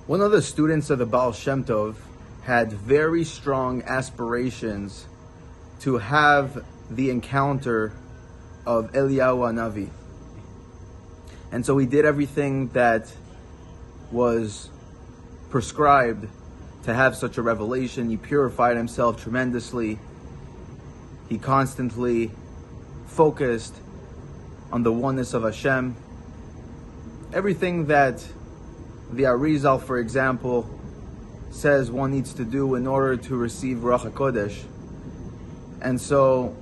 One of the students of the Baal Shem Tov had very strong aspirations to have the encounter of Eliyahu HaNavi. And so he did everything that was prescribed to have such a revelation. He purified himself tremendously. He constantly focused on the oneness of Hashem. Everything that the Arizal, for example, says one needs to do in order to receive Ruach HaKodesh. And so,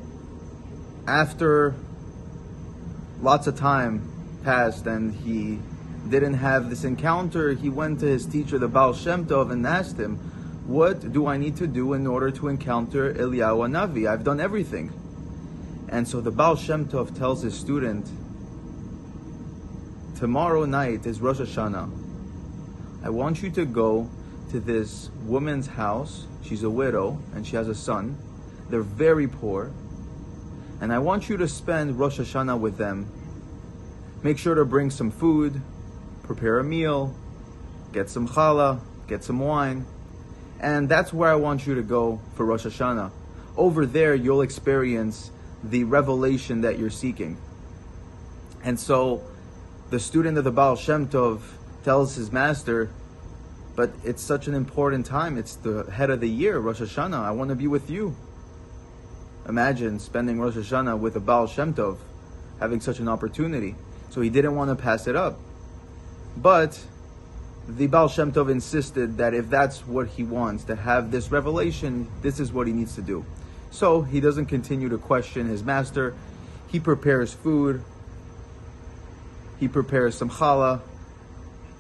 after lots of time passed and he didn't have this encounter, he went to his teacher, the Baal Shem Tov, and asked him, what do I need to do in order to encounter Eliyahu HaNavi? I've done everything. And so the Baal Shem Tov tells his student, tomorrow night is Rosh Hashanah. I want you to go to this woman's house. She's a widow and she has a son. They're very poor. And I want you to spend Rosh Hashanah with them. Make sure to bring some food, prepare a meal, get some challah, get some wine. And that's where I want you to go for Rosh Hashanah. Over there, you'll experience the revelation that you're seeking. And so the student of the Baal Shem Tov tells his master, but it's such an important time. It's the head of the year, Rosh Hashanah. I want to be with you. Imagine spending Rosh Hashanah with a Baal Shem Tov, having such an opportunity. So he didn't want to pass it up. But the Baal Shem Tov insisted that if that's what he wants, to have this revelation, this is what he needs to do. So he doesn't continue to question his master. He prepares food. He prepares some challah.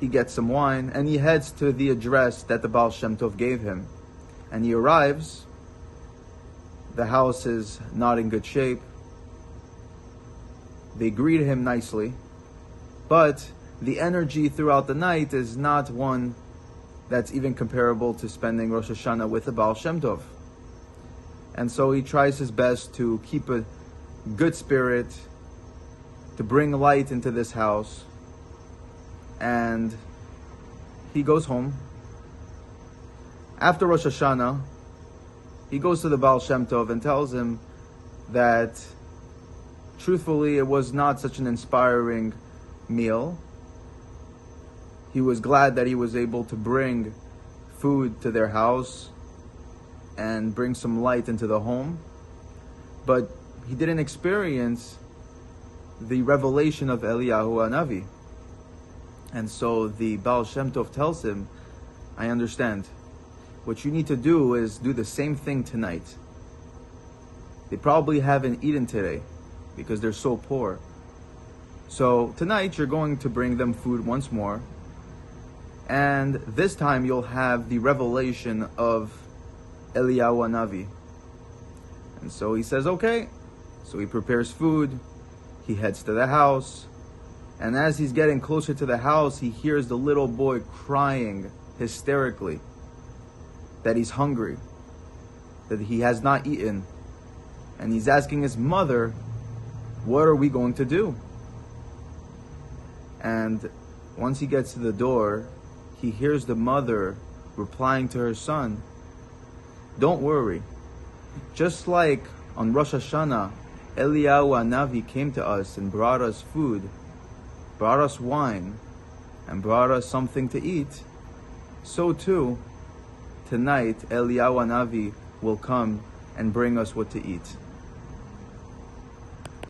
He gets some wine, and he heads to the address that the Baal Shem Tov gave him. And he arrives. The house is not in good shape. They greet him nicely, but the energy throughout the night is not one that's even comparable to spending Rosh Hashanah with the Baal Shem Tov. And so he tries his best to keep a good spirit, to bring light into this house. And he goes home. After Rosh Hashanah, he goes to the Baal Shem Tov and tells him that truthfully it was not such an inspiring meal. He was glad that he was able to bring food to their house and bring some light into the home, but he didn't experience the revelation of Eliyahu HaNavi. And so the Baal Shem Tov tells him, I understand. What you need to do is do the same thing tonight. They probably haven't eaten today because they're so poor. So tonight you're going to bring them food once more. And this time you'll have the revelation of Eliyahu HaNavi. And so he says, okay. So he prepares food. He heads to the house. And as he's getting closer to the house, he hears the little boy crying hysterically that he's hungry, that he has not eaten. And he's asking his mother, what are we going to do? And once he gets to the door, he hears the mother replying to her son, don't worry. Just like on Rosh Hashanah, Eliyahu HaNavi came to us and brought us food, brought us wine, and brought us something to eat, so too, tonight Eliyahu HaNavi will come and bring us what to eat.